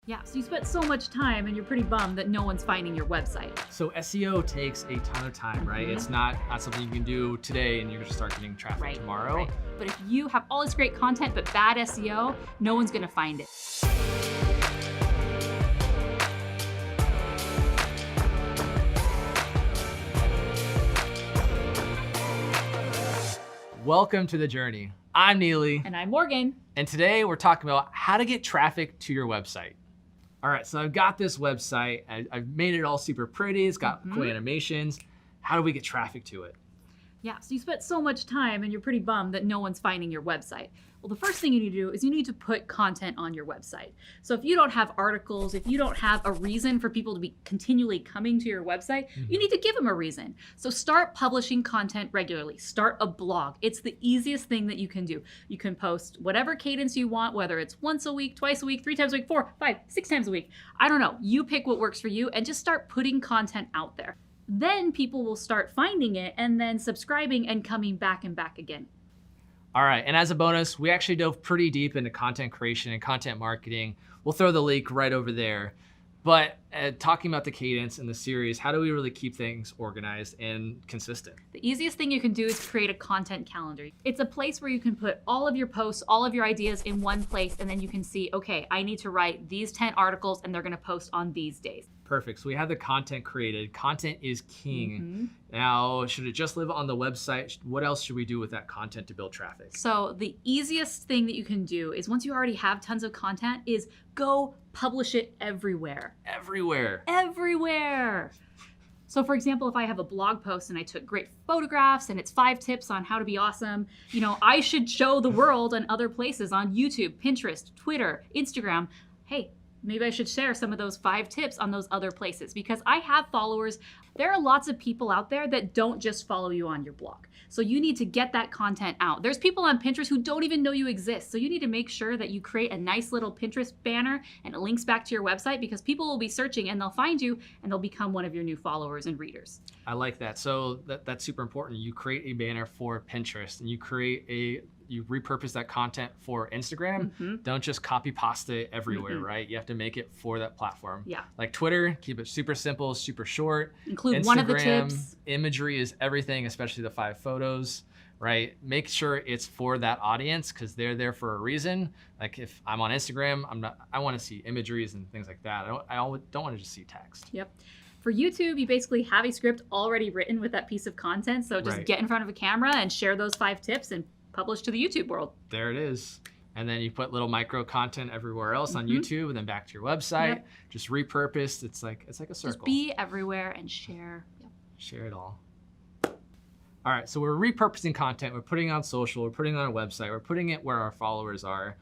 Yeah, so you spent so much time and you're pretty bummed that no one's finding your website. So SEO takes a ton of time, right? It's not something you can do today and you're gonna start getting traffic tomorrow. Right. But if you have all this great content but bad SEO, no one's gonna find it. Welcome to the journey. I'm Neely. And I'm Morgan. And today we're talking about how to get traffic to your website. All right, so I've got this website. I've made it all super pretty. It's got cool animations. How do we get traffic to it? Yeah, so you spent so much time and you're pretty bummed that no one's finding your website. Well, the first thing you need to do is you need to put content on your website. So if you don't have articles, if you don't have a reason for people to be continually coming to your website, you need to give them a reason. So start publishing content regularly. Start a blog. It's the easiest thing that you can do. You can post whatever cadence you want, whether it's once a week, twice a week, 3 times a week, 4, 5, 6 times a week. I don't know. You pick what works for you and just start putting content out there. Then people will start finding it and then subscribing and coming back and back again. All right, and as a bonus, we actually dove pretty deep into content creation and content marketing. We'll throw the link right over there. But talking about the cadence in the series, how do we really keep things organized and consistent? The easiest thing you can do is create a content calendar. It's a place where you can put all of your posts, all of your ideas in one place, and then you can see, okay, I need to write these 10 articles and they're gonna post on these days. Perfect, so we have the content created. Content is king. Now, should it just live on the website? What else should we do with that content to build traffic? So the easiest thing that you can do is once you already have tons of content is go publish it everywhere. Everywhere. Everywhere. So for example, if I have a blog post and I took great photographs and it's 5 tips on how to be awesome, I should show the world and other places on YouTube, Pinterest, Twitter, Instagram. Hey, maybe I should share some of those 5 tips on those other places because I have followers. There are lots of people out there that don't just follow you on your blog. So you need to get that content out. There's people on Pinterest who don't even know you exist. So you need to make sure that you create a nice little Pinterest banner and it links back to your website because people will be searching and they'll find you and they'll become one of your new followers and readers. I like that. So that's super important. You create a banner for Pinterest and you repurpose that content for Instagram. Don't just copy pasta it everywhere, right? You have to make it for that platform. Yeah. Like Twitter, keep it super simple, super short. Include Instagram, one of the tips. Imagery is everything, especially the 5 photos, right? Make sure it's for that audience because they're there for a reason. Like if I'm on Instagram, I want to see imageries and things like that. I don't want to just see text. Yep. For YouTube, you basically have a script already written with that piece of content. So just get in front of a camera and share those 5 tips and publish to the YouTube world. There it is. And then you put little micro content everywhere else on YouTube and then back to your website. Just repurposed. It's like a circle. Just be everywhere and share. Share it all. All right, so we're repurposing content. We're putting it on social. We're putting it on a website. We're putting it where our followers are.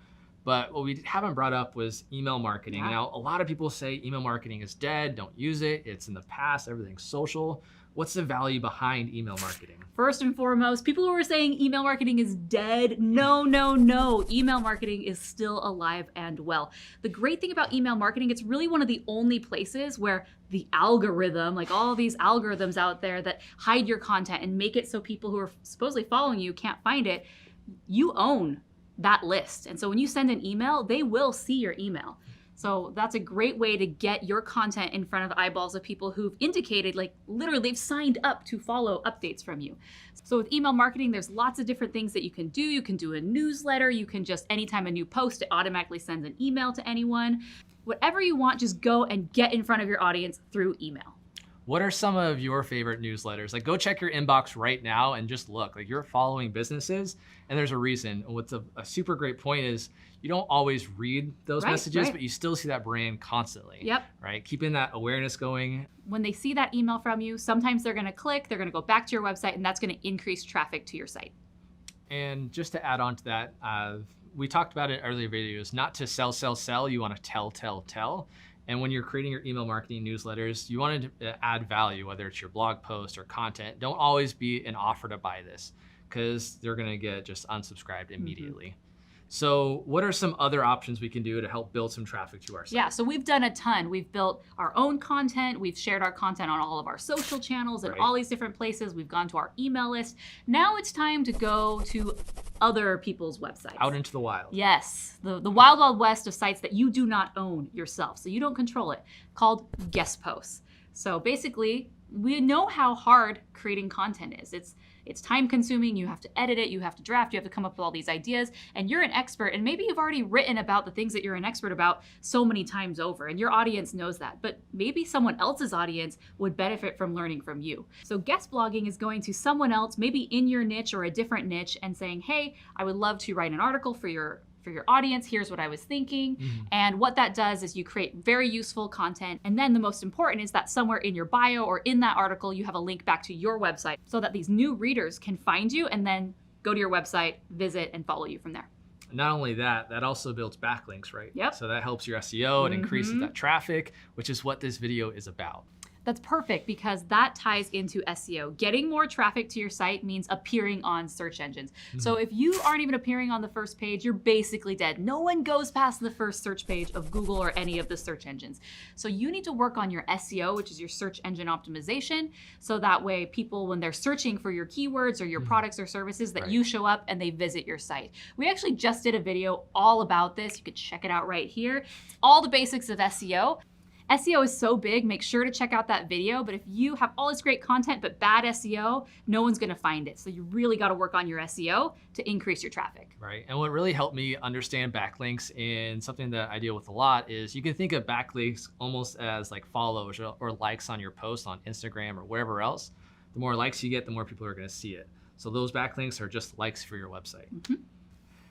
But what we haven't brought up was email marketing. Now, a lot of people say email marketing is dead. Don't use it. It's in the past. Everything's social. What's the value behind email marketing? First and foremost, people who are saying email marketing is dead, no. Email marketing is still alive and well. The great thing about email marketing, it's really one of the only places where the algorithm, like all these algorithms out there that hide your content and make it so people who are supposedly following you can't find it, you own that list. And so when you send an email, they will see your email. So that's a great way to get your content in front of the eyeballs of people who've indicated, like literally they've signed up to follow updates from you. So with email marketing, there's lots of different things that you can do. You can do a newsletter. You can just, anytime a new post, it automatically sends an email to anyone. Whatever you want, just go and get in front of your audience through email. What are some of your favorite newsletters? Like go check your inbox right now and just look. Like you're following businesses and there's a reason. What's a super great point is you don't always read those messages, but you still see that brand constantly. Right? Keeping that awareness going. When they see that email from you, sometimes they're gonna click, they're gonna go back to your website and that's gonna increase traffic to your site. And just to add on to that, we talked about it in earlier videos, not to sell, you wanna tell. And when you're creating your email marketing newsletters, you want to add value, whether it's your blog post or content. Don't always be an offer to buy this because they're going to get just unsubscribed immediately. So what are some other options we can do to help build some traffic to our site? Yeah, so we've done a ton. We've built our own content. We've shared our content on all of our social channels and all these different places. We've gone to our email list. Now it's time to go to other people's websites. Out into the wild. Yes, the wild, wild west of sites that you do not own yourself, so you don't control it, called guest posts. So basically, we know how hard creating content is. It's time consuming, you have to edit it, you have to draft, you have to come up with all these ideas, and you're an expert, and maybe you've already written about the things that you're an expert about so many times over, and your audience knows that, but maybe someone else's audience would benefit from learning from you. So guest blogging is going to someone else, maybe in your niche or a different niche, and saying, hey, I would love to write an article for your audience, here's what I was thinking. And what that does is you create very useful content. And then the most important is that somewhere in your bio or in that article, you have a link back to your website so that these new readers can find you and then go to your website, visit, and follow you from there. Not only that, that also builds backlinks, right? Yep. So that helps your SEO, it increases that traffic, which is what this video is about. That's perfect because that ties into SEO. Getting more traffic to your site means appearing on search engines. So if you aren't even appearing on the first page, you're basically dead. No one goes past the first search page of Google or any of the search engines. So you need to work on your SEO, which is your search engine optimization. So that way people, when they're searching for your keywords or your products or services, that you show up and they visit your site. We actually just did a video all about this. You can check it out right here. It's all the basics of SEO. SEO is so big, make sure to check out that video. But if you have all this great content but bad SEO, no one's gonna find it. So you really gotta work on your SEO to increase your traffic. Right, and what really helped me understand backlinks and something that I deal with a lot is you can think of backlinks almost as like follows or likes on your post on Instagram or wherever else. The more likes you get, the more people are gonna see it. So those backlinks are just likes for your website.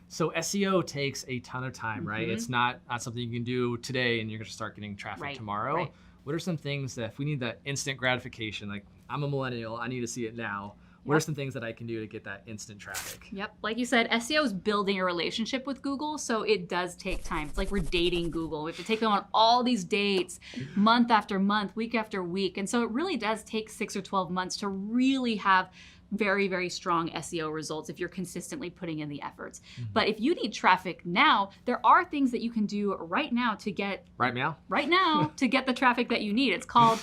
So SEO takes a ton of time, right? It's not something you can do today and you're gonna start getting traffic tomorrow. What are some things that if we need that instant gratification, like I'm a millennial, I need to see it now. What are some things that I can do to get that instant traffic? Yep, like you said, SEO is building a relationship with Google, so it does take time. It's like we're dating Google. We have to take them on all these dates, month after month, week after week. And so it really does take 6 or 12 months to really have very, very strong SEO results if you're consistently putting in the efforts. But if you need traffic now, there are things that you can do right now to get to get the traffic that you need. It's called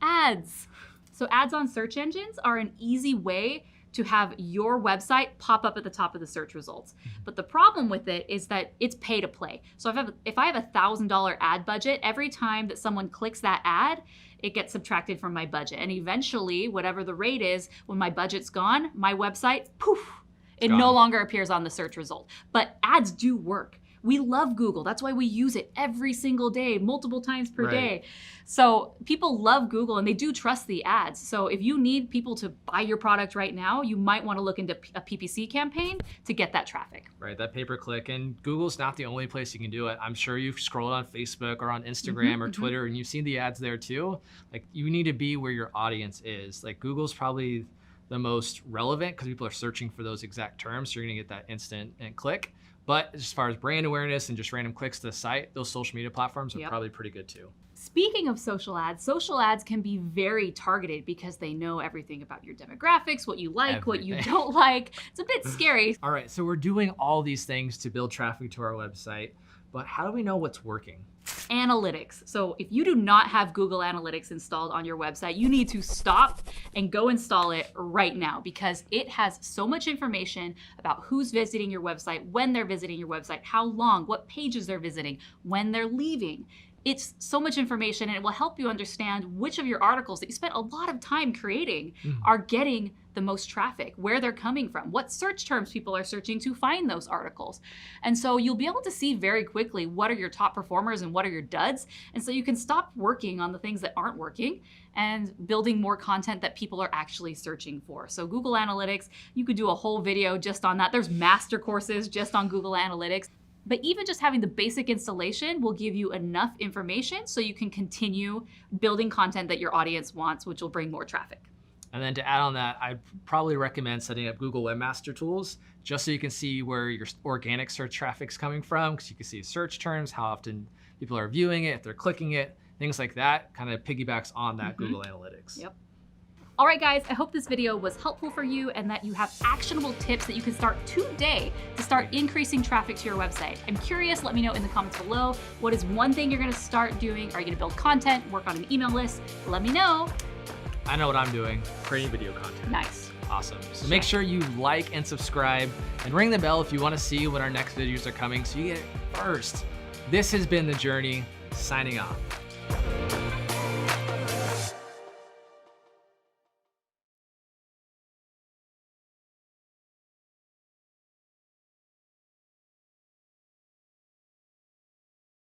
ads. So ads on search engines are an easy way to have your website pop up at the top of the search results. But the problem with it is that it's pay to play. So if I have a $1,000 ad budget, every time that someone clicks that ad, it gets subtracted from my budget. And eventually, whatever the rate is, when my budget's gone, my website, poof, it no longer appears on the search result. But ads do work. We love Google. That's why we use it every single day, multiple times per day. So people love Google and they do trust the ads. So if you need people to buy your product right now, you might want to look into a PPC campaign to get that traffic. Right, that pay-per-click. And Google's not the only place you can do it. I'm sure you've scrolled on Facebook or on Instagram or Twitter and you've seen the ads there too. Like you need to be where your audience is. Like Google's probably the most relevant because people are searching for those exact terms. So you're gonna get that instant and click. But as far as brand awareness and just random clicks to the site, those social media platforms are probably pretty good too. Speaking of social ads can be very targeted because they know everything about your demographics, what you like, what you don't like. It's a bit scary. All right, so we're doing all these things to build traffic to our website, but how do we know what's working? Analytics. So if you do not have Google Analytics installed on your website, you need to stop and go install it right now because it has so much information about who's visiting your website, when they're visiting your website, how long, what pages they're visiting, when they're leaving. It's so much information and it will help you understand which of your articles that you spent a lot of time creating are getting the most traffic, where they're coming from, what search terms people are searching to find those articles. And so you'll be able to see very quickly what are your top performers and what are your duds. And so you can stop working on the things that aren't working and building more content that people are actually searching for. So Google Analytics, you could do a whole video just on that. There's master courses just on Google Analytics. But even just having the basic installation will give you enough information so you can continue building content that your audience wants, which will bring more traffic. And then to add on that, I'd probably recommend setting up Google Webmaster Tools just so you can see where your organic search traffic's coming from, because you can see search terms, how often people are viewing it, if they're clicking it, things like that kind of piggybacks on that Google Analytics. Yep. All right, guys, I hope this video was helpful for you and that you have actionable tips that you can start today to start increasing traffic to your website. I'm curious, let me know in the comments below. What is one thing you're gonna start doing? Are you gonna build content, work on an email list? Let me know. I know what I'm doing, creating video content. Nice. Awesome. So make sure you like and subscribe and ring the bell if you want to see when our next videos are coming so you get it first. This has been The Journey, signing off.